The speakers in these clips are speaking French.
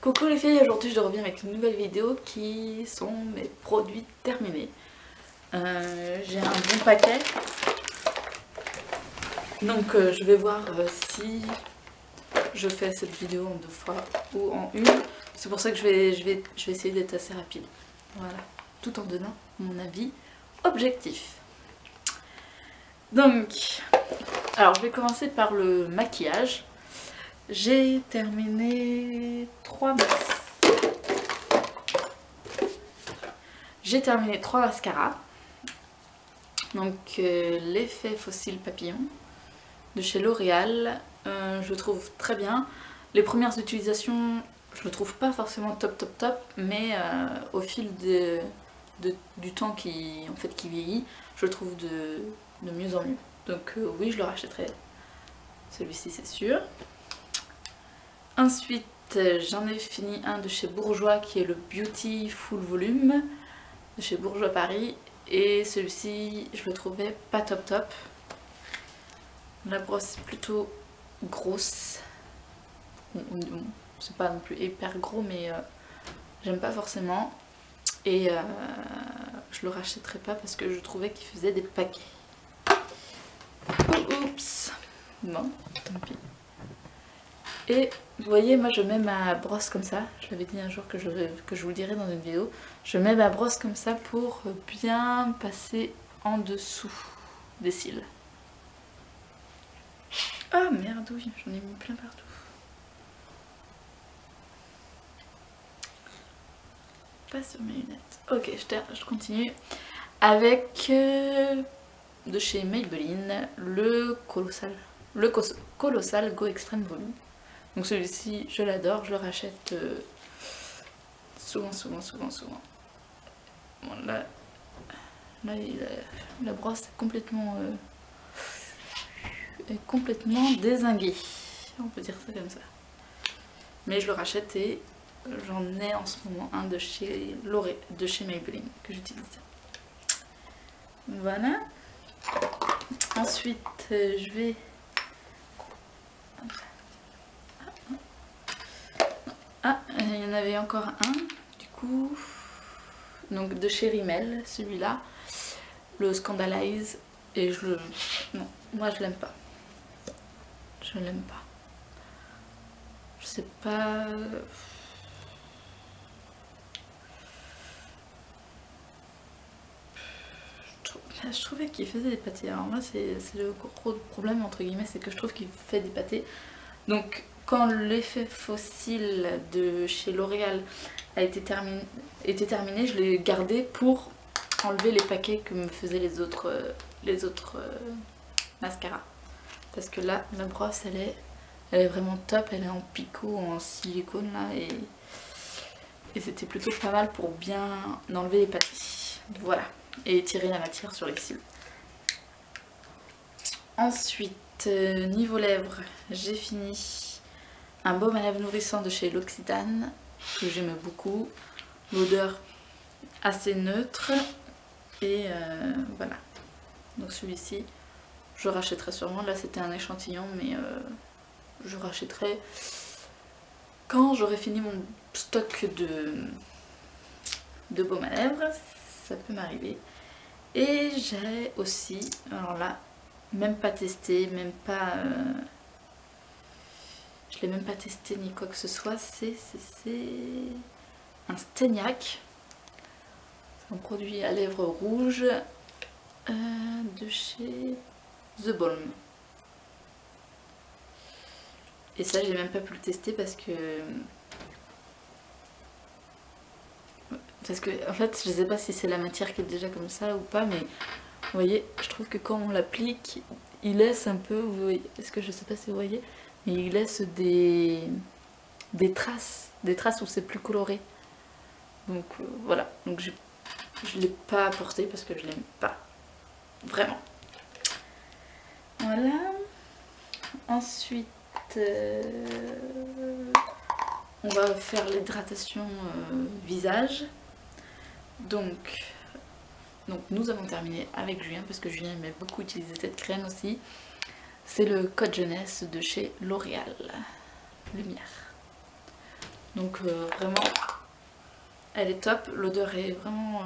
Coucou les filles, aujourd'hui je reviens avec une nouvelle vidéo qui sont mes produits terminés. J'ai un bon paquet, donc je vais voir si je fais cette vidéo en 2 fois ou en une. C'est pour ça que je vais essayer d'être assez rapide. Voilà, tout en donnant mon avis objectif. Donc, alors je vais commencer par le maquillage. J'ai terminé 3 mascaras. Donc l'effet fossile papillon de chez L'Oréal, je le trouve très bien. Les premières utilisations, je le trouve pas forcément top, mais au fil du temps qui vieillit, je le trouve de mieux en mieux. Donc oui, je le rachèterai. Celui-ci c'est sûr. Ensuite, j'en ai fini un de chez Bourjois qui est le Beauty Full Volume de chez Bourjois Paris. Et celui-ci, je le trouvais pas top. La brosse est plutôt grosse. C'est pas non plus hyper gros, mais j'aime pas forcément. Et je le rachèterai pas parce que je trouvais qu'il faisait des paquets. Oups! Bon, tant pis. Et vous voyez, moi je mets ma brosse comme ça, je l'avais dit un jour que je vous le dirai dans une vidéo, je mets ma brosse comme ça pour bien passer en dessous des cils. Ah merde, oui, j'en ai mis plein partout. Pas sur mes lunettes. Ok, je continue avec de chez Maybelline le Colossal Go Extreme Volume. Donc celui-ci, je l'adore, je le rachète souvent. Bon, là la brosse est complètement dézinguée, on peut dire ça comme ça. Mais je le rachète et j'en ai en ce moment un de chez Maybelline que j'utilise. Voilà. Ensuite, je vais... Ah, il y en avait encore un, du coup, donc de chez Rimmel, celui-là, le Scandalize, et non, moi je l'aime pas. Je l'aime pas. Je sais pas... Je trouvais qu'il faisait des pâtés. Alors là, c'est le gros problème, entre guillemets, c'est que je trouve qu'il fait des pâtés. Donc, quand l'effet fossile de chez L'Oréal a été terminé, je l'ai gardé pour enlever les paquets que me faisaient les autres mascaras. Parce que là, la brosse, elle est vraiment top. Elle est en picot, en silicone là, et c'était plutôt pas mal pour bien enlever les paquets. Voilà, et étirer la matière sur les cils. Ensuite, niveau lèvres, j'ai fini un baume à lèvres nourrissant de chez L'Occitane que j'aime beaucoup. L'odeur assez neutre et voilà. Donc celui-ci, je rachèterai sûrement. Là, c'était un échantillon, mais je rachèterai quand j'aurai fini mon stock de baume à lèvres. Ça peut m'arriver. Et j'ai aussi, alors là, même pas testé, je l'ai même pas testé ni quoi que ce soit, c'est un Stégnac, c'est un produit à lèvres rouges de chez The Balm. Et ça, j'ai même pas pu le tester parce que en fait, je sais pas si c'est la matière qui est déjà comme ça ou pas, mais vous voyez, je trouve que quand on l'applique, il laisse un peu, vous voyez, est-ce que je sais pas si vous voyez, mais il laisse des traces où c'est plus coloré. Donc voilà, donc je l'ai pas apporté parce que je l'aime pas, vraiment. Voilà. Ensuite, on va faire l'hydratation visage. Donc nous avons terminé avec Julien parce que Julien aimait beaucoup utiliser cette crème aussi. C'est le Code Jeunesse de chez L'Oréal Lumière. Donc vraiment, elle est top. L'odeur est vraiment,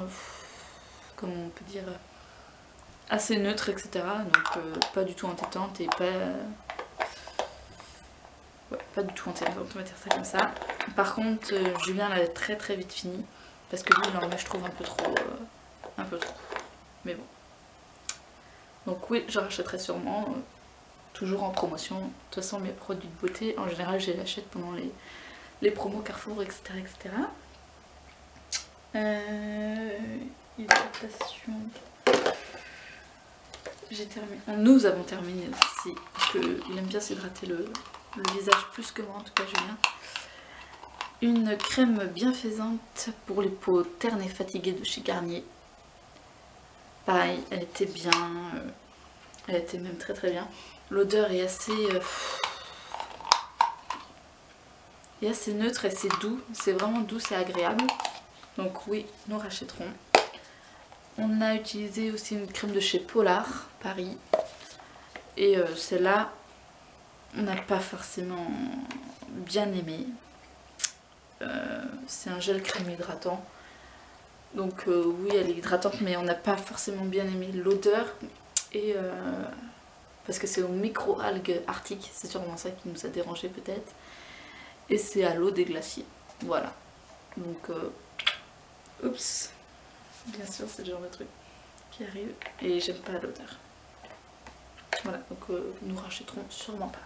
comment on peut dire, assez neutre, etc. Donc pas du tout entêtante et pas... Ouais, pas du tout entêtante, on va dire ça comme ça. Par contre, Julien l'a très très vite fini. Parce que lui, il en met, je trouve, un peu trop. Mais bon. Donc oui, je rachèterai sûrement. Toujours en promotion. De toute façon, mes produits de beauté, en général, je les achète pendant les promos Carrefour, etc. etc. Hydratation. J'ai terminé. Nous avons terminé aussi. Parce qu'il aime bien s'hydrater le visage plus que moi, en tout cas, Julien. Une crème bienfaisante pour les peaux ternes et fatiguées de chez Garnier. Pareil, elle était bien. Elle était même très très bien. L'odeur est assez neutre et c'est doux. C'est vraiment doux, c'est agréable. Donc oui, nous rachèterons. On a utilisé aussi une crème de chez Polar, Paris. Et celle-là, on n'a pas forcément bien aimé. C'est un gel crème hydratant. Donc oui, elle est hydratante, mais on n'a pas forcément bien aimé l'odeur. Et parce que c'est aux micro-algues arctiques, c'est sûrement ça qui nous a dérangé peut-être. Et c'est à l'eau des glaciers. Voilà. Donc, oups. Bien sûr, c'est le genre de truc qui arrive. Et j'aime pas l'odeur. Voilà, donc nous rachèterons sûrement pas.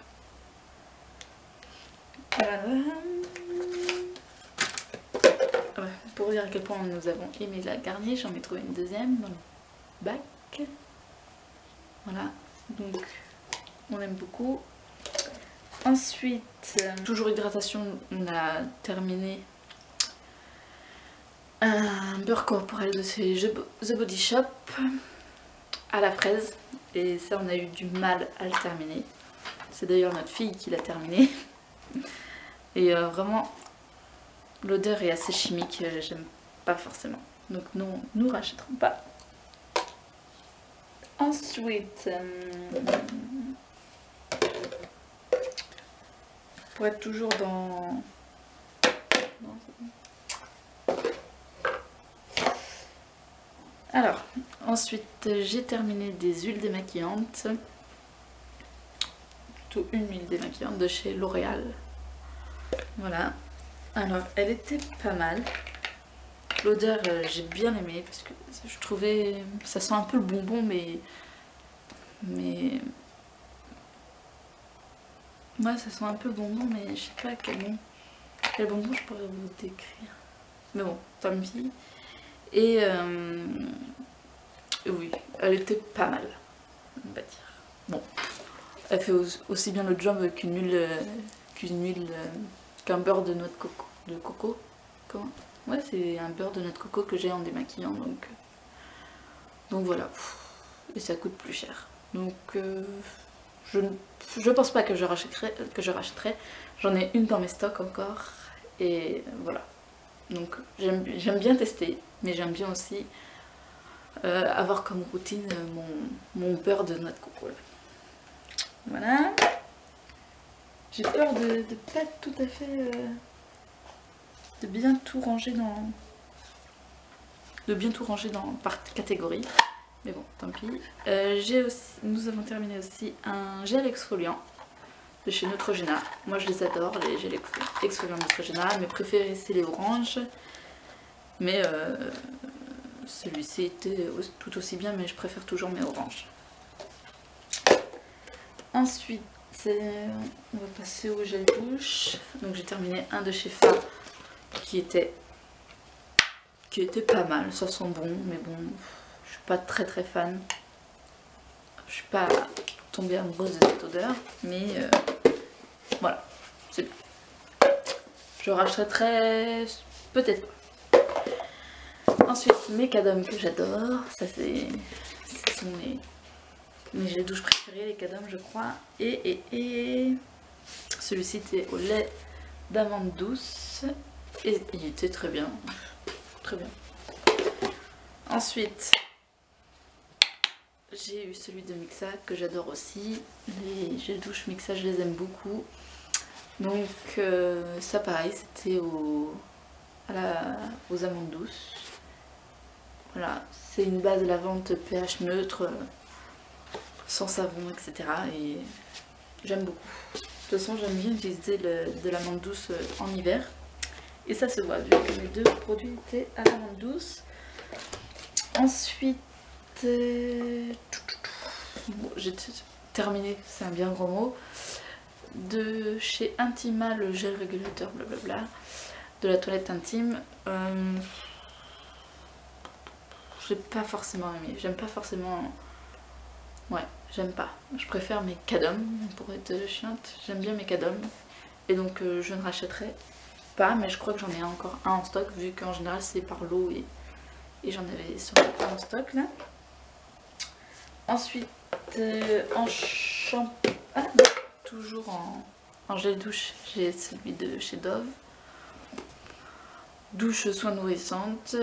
Voilà. Ouais, pour dire à quel point nous avons aimé la Garnier, j'en ai trouvé une deuxième dans le bac. Voilà, donc on aime beaucoup. Ensuite, toujours hydratation, on a terminé un beurre corporel de chez The Body Shop à la fraise. Et ça, on a eu du mal à le terminer. C'est d'ailleurs notre fille qui l'a terminé. Et vraiment, l'odeur est assez chimique, j'aime pas forcément. Donc non, nous rachèterons pas. Ensuite, pour être toujours dans... Alors, ensuite j'ai terminé des huiles démaquillantes. Plutôt une huile démaquillante de chez L'Oréal. Voilà. Alors, elle était pas mal. L'odeur, j'ai bien aimé parce que je trouvais... Ça sent un peu le bonbon, mais... Ouais, ça sent un peu le bonbon, mais je sais pas quel bonbon je pourrais vous décrire. Mais bon, tant pis. Et oui, elle était pas mal, on va dire. Bon, elle fait aussi bien le job qu'un beurre de noix de coco. Comment? Ouais, c'est un beurre de noix de coco que j'ai en démaquillant, donc voilà. Et ça coûte plus cher. Donc je pense pas que je rachèterai. J'en ai une dans mes stocks encore. Et voilà. Donc j'aime bien tester, mais j'aime bien aussi avoir comme routine mon beurre de noix de coco. Là. Voilà. J'ai peur de pas être tout à fait... de bien tout ranger par catégorie. Mais bon, tant pis. Nous avons terminé aussi un gel exfoliant de chez Neutrogena. Moi je les adore, les gels exfoliants Neutrogena. Mes préférés c'est les oranges. Mais celui-ci était tout aussi bien, mais je préfère toujours mes oranges. Ensuite, on va passer au gel douche. Donc j'ai terminé un de chez Fa qui était pas mal. Ça sent bon, mais bon, je suis pas très très fan. Je suis pas tombée amoureuse de cette odeur, mais voilà, c'est bien. Je rachèterai peut-être pas. Ensuite, mes Cadom que j'adore, ça ce sont mes gels douche préférés, les Cadom je crois. Et celui-ci était au lait d'amande douce et il était très bien, très bien. Ensuite, j'ai eu celui de Mixa que j'adore aussi. Les gels douche Mixa, je les aime beaucoup. Donc ça pareil, c'était aux amandes douces. Voilà, c'est une base lavante pH neutre, sans savon, etc. Et j'aime beaucoup. De toute façon, j'aime bien utiliser de l'amande douce en hiver. Et ça se voit, vu que mes deux produits étaient à l'amande douce. Ensuite, bon, j'ai terminé, c'est un bien gros mot, de chez Intima, le gel régulateur, blablabla, de la toilette intime. J'ai pas forcément aimé, j'aime pas forcément... Ouais, j'aime pas. Je préfère mes Cadom, pour être chiante, j'aime bien mes Cadom. Et donc je ne rachèterai pas, mais je crois que j'en ai encore un en stock, vu qu'en général c'est par lot et j'en avais sur un en stock là. Ensuite, en shampoing, toujours en gel douche, j'ai celui de chez Dove. Douche soins nourrissante.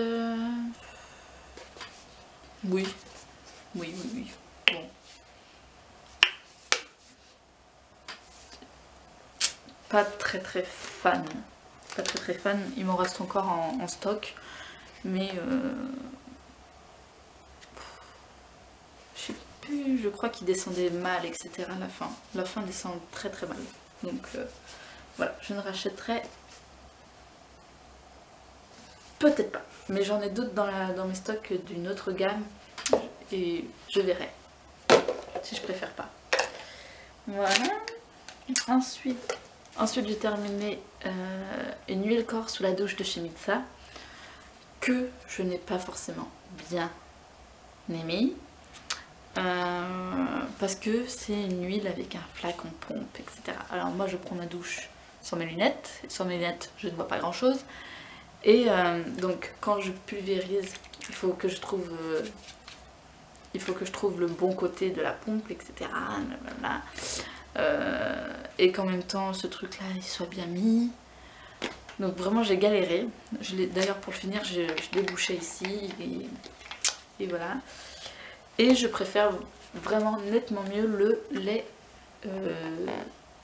Oui. Bon. Pas très fan. Pas très fan. Il m'en reste encore en stock. Mais je sais plus, je crois qu'il descendait mal, etc. à la fin. La fin descend très mal. Donc voilà, je ne rachèterai peut-être pas. Mais j'en ai d'autres dans mes stocks d'une autre gamme. Et je verrai si je préfère pas. Voilà. Ensuite j'ai terminé une huile corps sous la douche de chez Mixa, que je n'ai pas forcément bien aimé, parce que c'est une huile avec un flacon pompe, etc. Alors moi je prends ma douche sans mes lunettes, je ne vois pas grand chose, et donc quand je pulvérise, il faut que je trouve le bon côté de la pompe, etc. Blablabla. Et qu'en même temps ce truc là il soit bien mis. Donc vraiment j'ai galéré. D'ailleurs pour le finir je l'ai bouché ici et voilà. Et je préfère vraiment nettement mieux le lait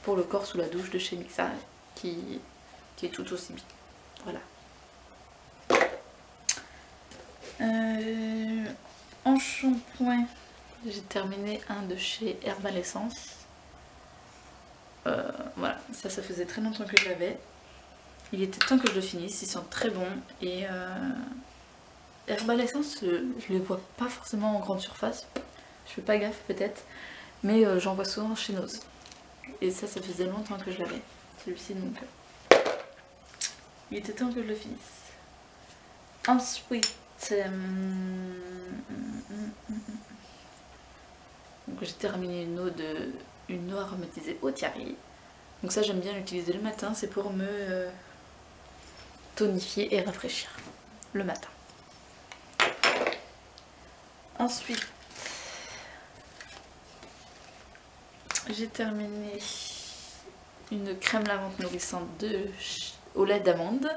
pour le corps sous la douche de chez Mixa qui est tout aussi bien. Voilà. En shampoing, j'ai terminé un de chez Herbal Essence. Voilà, ça faisait très longtemps que je l'avais. Il était temps que je le finisse, ils sont très bons. Et Herbal Essence, je les vois pas forcément en grande surface. Je fais pas gaffe peut-être, mais j'en vois souvent chez Nose. Et ça faisait longtemps que je l'avais, celui-ci, donc il était temps que je le finisse. Ensuite, donc j'ai terminé une eau aromatisée au tiari. Donc ça j'aime bien l'utiliser le matin, c'est pour me tonifier et rafraîchir le matin. Ensuite, j'ai terminé une crème lavante nourrissante au lait d'amande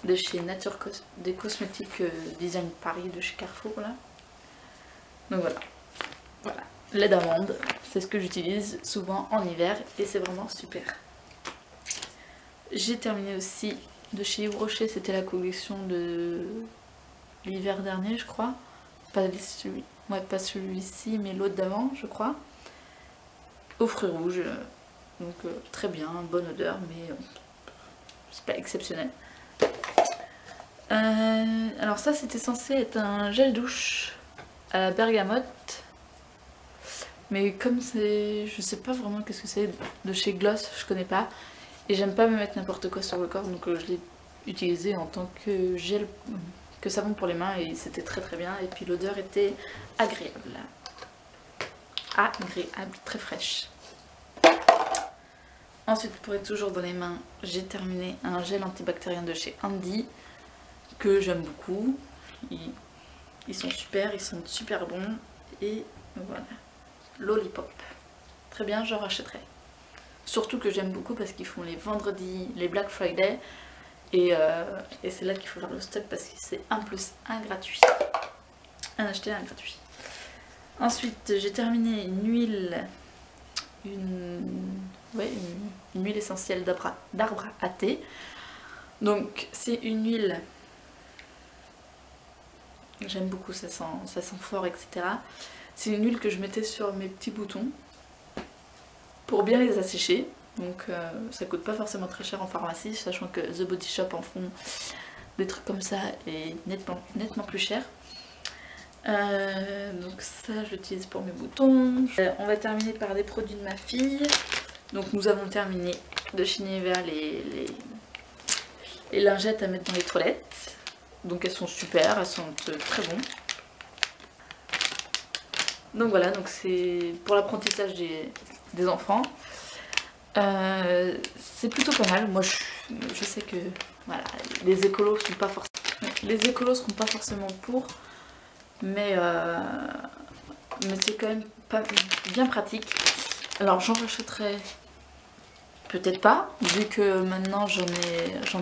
de chez Nature des Cosmétiques Design Paris, de chez Carrefour là. Donc voilà, lait d'amande, c'est ce que j'utilise souvent en hiver et c'est vraiment super. J'ai terminé aussi de chez Yves Rocher, c'était la collection de l'hiver dernier je crois. Pas celui-ci, mais l'autre d'avant je crois. Aux fruits rouges, donc très bien, bonne odeur, mais c'est pas exceptionnel. Alors ça c'était censé être un gel douche à la bergamote, mais comme c'est, je sais pas vraiment qu'est-ce que c'est, de chez Gloss, je connais pas, et j'aime pas me mettre n'importe quoi sur le corps, donc je l'ai utilisé en tant que gel, que savon pour les mains, et c'était très bien, et puis l'odeur était agréable, très fraîche. Ensuite, pour être toujours dans les mains, j'ai terminé un gel antibactérien de chez Andy, que j'aime beaucoup. Ils sont super bons, et voilà, Lollipop. Très bien, j'en rachèterai. Surtout que j'aime beaucoup parce qu'ils font les vendredis, les Black Friday, et c'est là qu'il faut faire le stock parce que c'est 1+1 gratuit. Un acheté, un gratuit. Ensuite, j'ai terminé une huile une huile essentielle d'arbre à thé. Donc c'est une huile, j'aime beaucoup, ça sent fort, etc. C'est une huile que je mettais sur mes petits boutons pour bien les assécher. Donc ça coûte pas forcément très cher en pharmacie, sachant que The Body Shop en font des trucs comme ça et nettement plus cher. Donc ça j'utilise pour mes boutons. On va terminer par des produits de ma fille. Donc nous avons terminé de chez Nivea les lingettes à mettre dans les toilettes. Donc elles sont super, elles sentent très bon. Donc voilà, donc c'est pour l'apprentissage des enfants. C'est plutôt pas mal. Moi je sais que voilà, les écolos seront pas forcément pour, mais c'est quand même bien pratique. Alors j'en rachèterai peut-être pas, vu que maintenant j'en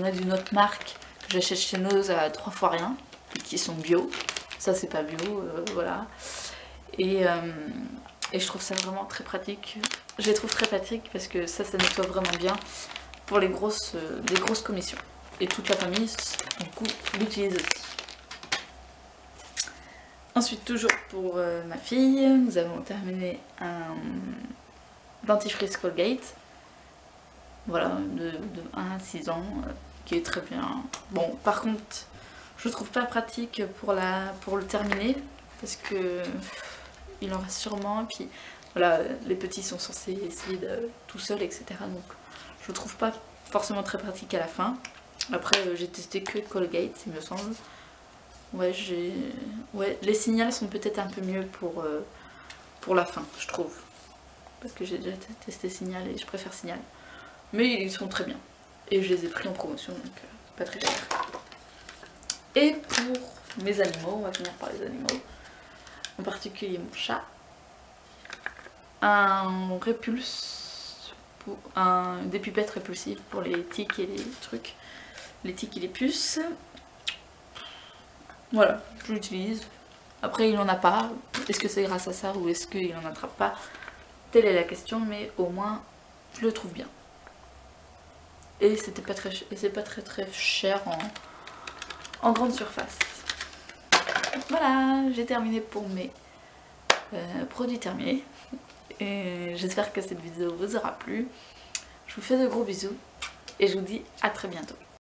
ai d'une autre marque que j'achète chez Nose à 3 fois rien, qui sont bio. Ça c'est pas bio, voilà. Et je trouve ça vraiment très pratique. Je les trouve très pratiques parce que ça nettoie vraiment bien pour les grosses commissions. Et toute la famille, du coup, l'utilise aussi. Ensuite, toujours pour ma fille, nous avons terminé un dentifrice Colgate. Voilà, de 1 à 6 ans, qui est très bien. Bon, par contre, je trouve pas pratique pour le terminer, parce que il en reste sûrement, et puis voilà, les petits sont censés essayer tout seuls, etc. Donc je trouve pas forcément très pratique à la fin. Après j'ai testé que Colgate, il me semble. Ouais, les signals sont peut-être un peu mieux pour la fin, je trouve. Parce que j'ai déjà testé Signal et je préfère Signal. Mais ils sont très bien. Et je les ai pris en promotion, donc pas très cher. Et pour mes animaux, on va finir par les animaux. En particulier mon chat. Un répulse, des pipettes répulsives pour les tiques et les trucs. Les tiques et les puces. Voilà, je l'utilise. Après il n'en a pas. Est-ce que c'est grâce à ça ou est-ce qu'il n'en attrape pas? Telle est la question, mais au moins je le trouve bien. Et c'est pas très cher en grande surface. Voilà, j'ai terminé pour mes produits terminés. Et j'espère que cette vidéo vous aura plu. Je vous fais de gros bisous et je vous dis à très bientôt.